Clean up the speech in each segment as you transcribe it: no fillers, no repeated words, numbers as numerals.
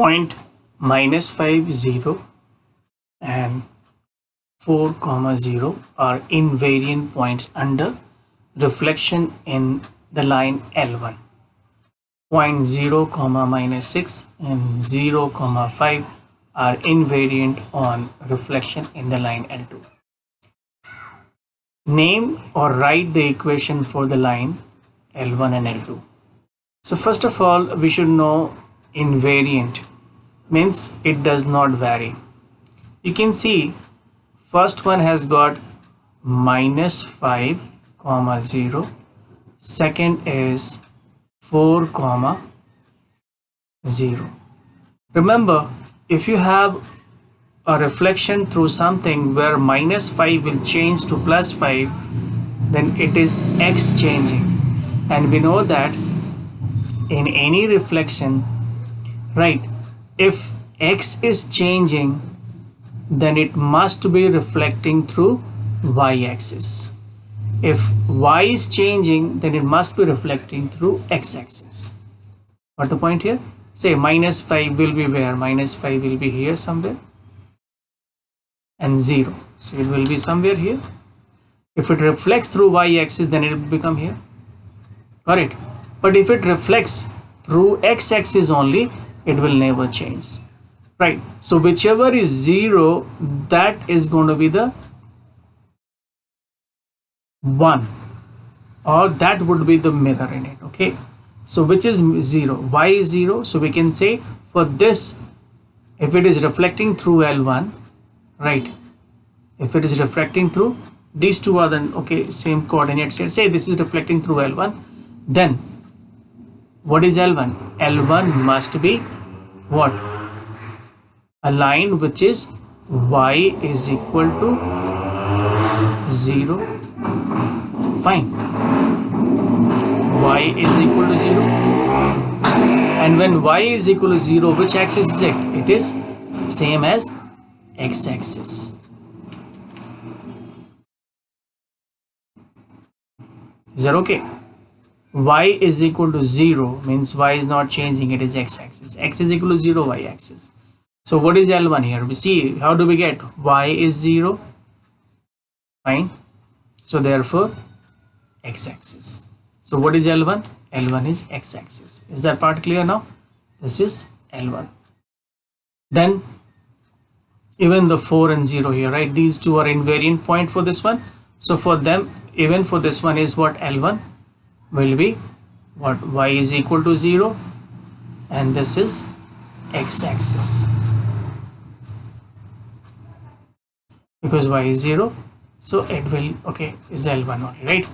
point -5 0 and 4 comma 0 are invariant points under reflection in the line L1. Point 0 comma -6 and 0 comma 5 are invariant on reflection in the line L2. Name or write the equation for the line L1 and L2. So first of all, we should know invariant means it does not vary. You can see first one has got -5 comma 0, second is 4 comma 0. Remember, if you have a reflection through something where -5 will change to +5, then it is x changing, and we know that in any reflection, right, if x is changing, then it must be reflecting through y-axis. If y is changing, then it must be reflecting through x-axis. What the point here? Say -5 will be where? -5 will be here somewhere, and 0, so it will be somewhere here. If it reflects through y-axis, then it will become here. Got it? But if it reflects through x-axis only, it will never change, right? So whichever is 0, that is going to be the 1, or that would be the mirror in it. Okay, so which is 0? Y is 0, so we can say for this, if it is reflecting through L1, right, if it is reflecting through these two are then okay, same coordinates. Say this is reflecting through L1, then what is L1? L1 must be what? A line which is y is equal to 0. Fine. Y is equal to 0. And when y is equal to 0, which axis is it? It is same as x-axis. Is that okay? Y is equal to 0 means y is not changing, it is x-axis. X is equal to 0, y-axis. So what is L1 here? We see, how do we get? Y is 0. Fine. So therefore x-axis. So what is L1? L1 is x-axis. Is that part clear now? This is L1. Then even the 4 and 0 here, right, these two are invariant point for this one. So for them, even for this one is what? L1 will be what? Y is equal to 0, and this is x-axis, because y is 0, so it will, okay, is L1 only, right?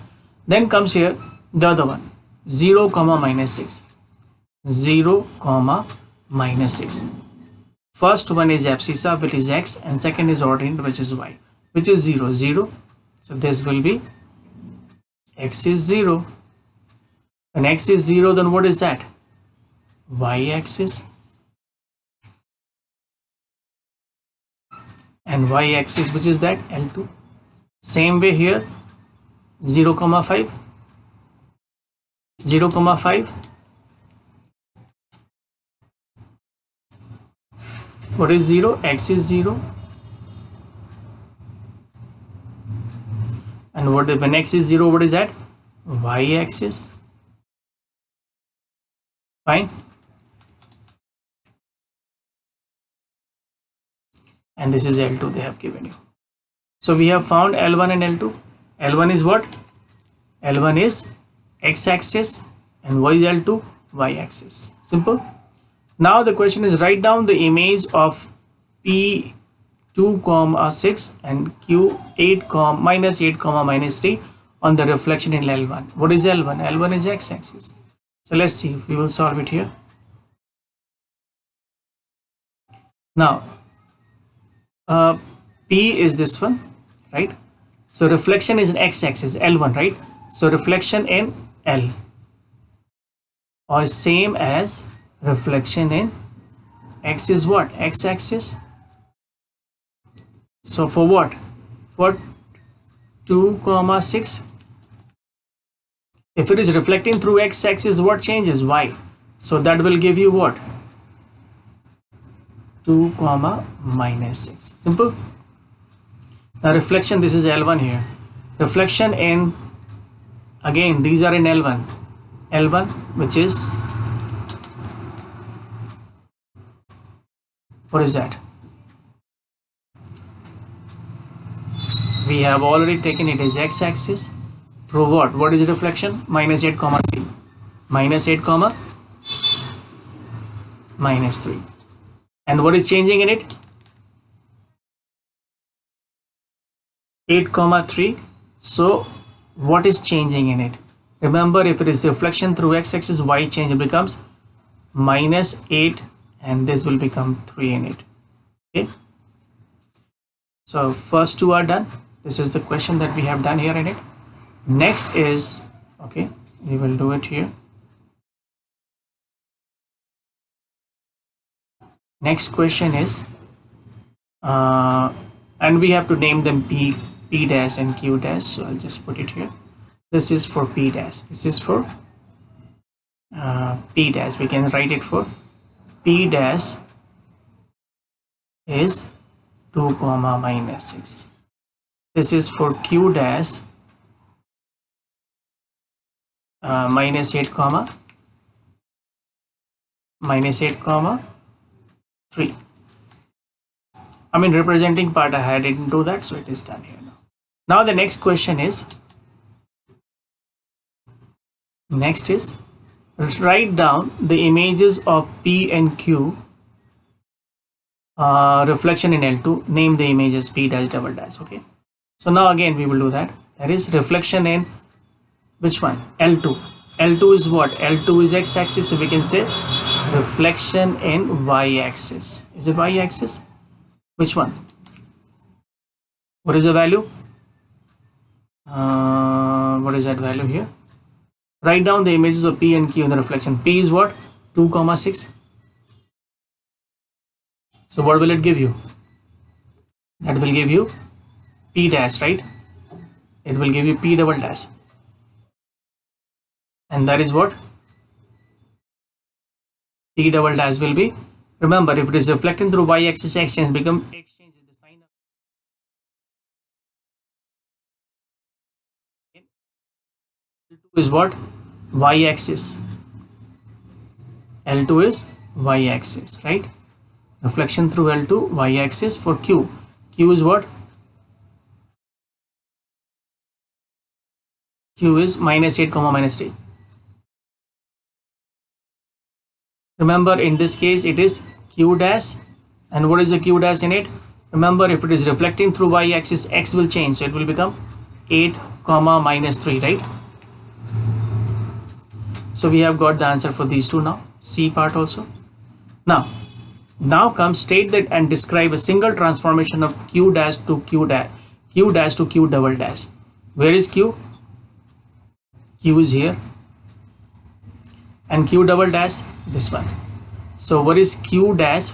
Then comes here the other one, 0 comma -6. 0 comma -6. First one is abscissa, which is x, and second is ordinate, which is y, which is 0 0. So this will be x is 0. When x is 0, then what is that? Y-axis. And y-axis, which is that? L2. Same way here, 0 comma 5. 0 comma 5. What is 0? X is 0. And what when x is 0, what is that? Y-axis. Fine. And this is L2 they have given you. So we have found L1 and L2. L1 is what? L1 is x-axis, and what is L2? Y-axis. Simple. Now the question is, write down the image of P2, 6 and Q8, -8, -3 on the reflection in L1. What is L1? L1 is x-axis. So let's see if we will solve it here. Now P is this one, right? So reflection is an x-axis, L1, right? So reflection in L, or same as reflection in x is what? X-axis. So for what? For 2, 6. If it is reflecting through x-axis, what changes? Y. So that will give you what? 2 comma minus 6. Simple. Now reflection, this is L1 here. Reflection in, again these are in L1 which is, what is that? We have already taken it as x-axis through what is the reflection? Minus 8 comma 3, minus 8 comma minus 3. And what is changing in it? 8 comma 3. So what is changing in it? Remember, if it is reflection through x-axis, y change, it becomes minus 8 and this will become 3 in it. Okay, so first two are done. This is the question that we have done here in it. Next is, okay, we will do it here. Next question is, and we have to name them P dash and Q dash. So I'll just put it here. This is for P dash. This is for P dash. We can write it for P dash is 2 comma minus 6. This is for Q dash minus 8 comma minus 8 comma 3. I mean, representing part I didn't do that, so it is done here now. Now the next question is, write down the images of P and Q reflection in L2. Name the images P dash double dash. Okay, so now again we will do that. That is reflection in which one? L2. L2 is what? L2 is x-axis, so we can say reflection in y-axis. Is it y-axis? Which one? What is the value? What is that value here? Write down the images of P and Q in the reflection. P is what? 2 comma 6. So what will it give you? That will give you P dash, right? It will give you P double dash. And that is what? P double dash will be. Remember, if it is reflecting through y-axis, exchange become exchange in the sign of L2 is what? Y-axis. L2 is y-axis, right? Reflection through L2 y-axis for Q. Q is what? Q is minus 8 comma minus 3. Remember, in this case it is Q dash, and what is the Q dash in it? Remember, if it is reflecting through y-axis, x will change, so it will become 8 comma minus 3, right? So we have got the answer for these two now. C part also. Now comes state that and describe a single transformation of Q dash to Q to Q double dash. Where is Q? Q is here, and Q double dash this one. So what is Q dash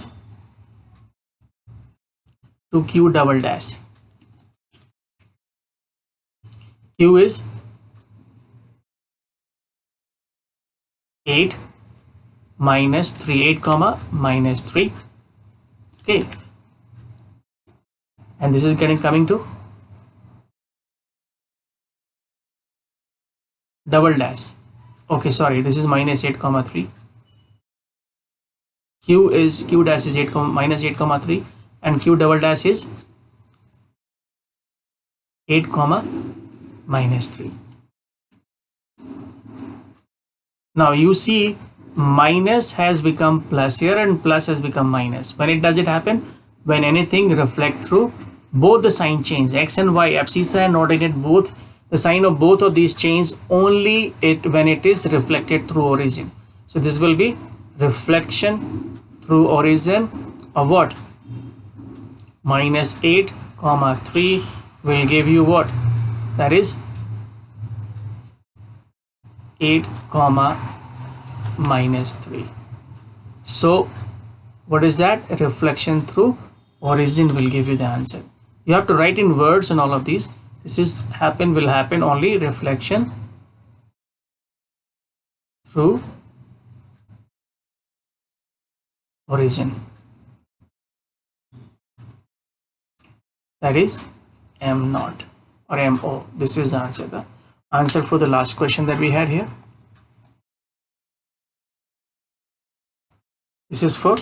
to Q double dash? Q is 8 minus 3, 8 comma minus 3. Okay, and this is coming to double dash. Okay, sorry, this is minus 8 comma 3. Q dash is 8 comma minus 8 comma 3, and Q double dash is 8 comma minus 3. Now you see, minus has become plus here and plus has become minus. When it does it happen? When anything reflect through both the sign change, x and y, abscissa and ordinate, both the sign of both of these change only when it is reflected through origin. So this will be reflection through origin of what? Minus 8 comma 3 will give you what? That is 8 comma minus 3. So what is that? Reflection through origin will give you the answer. You have to write in words and all of these. This is will happen only reflection through origin. that is M naught or MO. This is the answer for the last question that we had here. This is for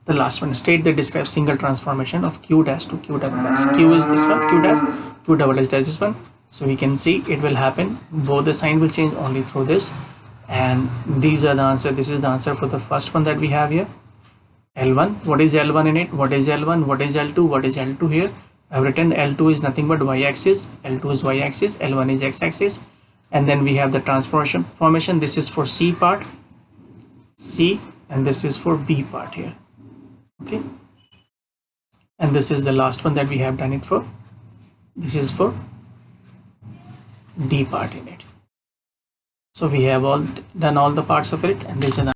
the last one. State that describes single transformation of Q dash to Q double dash. Q is this one, Q dash, Q double dash is this one. So we can see it will happen. Both the sign will change only through this. And these are the answer. This is the answer for the first one that we have here. L1. What is L1 in it? What is L1? What is L2? What is L2 here? I've written L2 is nothing but y-axis. L2 is y-axis. L1 is x-axis. And then we have the transformation formation. This is for C part. C. And this is for B part here. Okay, and this is the last one that we have done it for. This is for D part in it. So we have done all the parts of it, and this is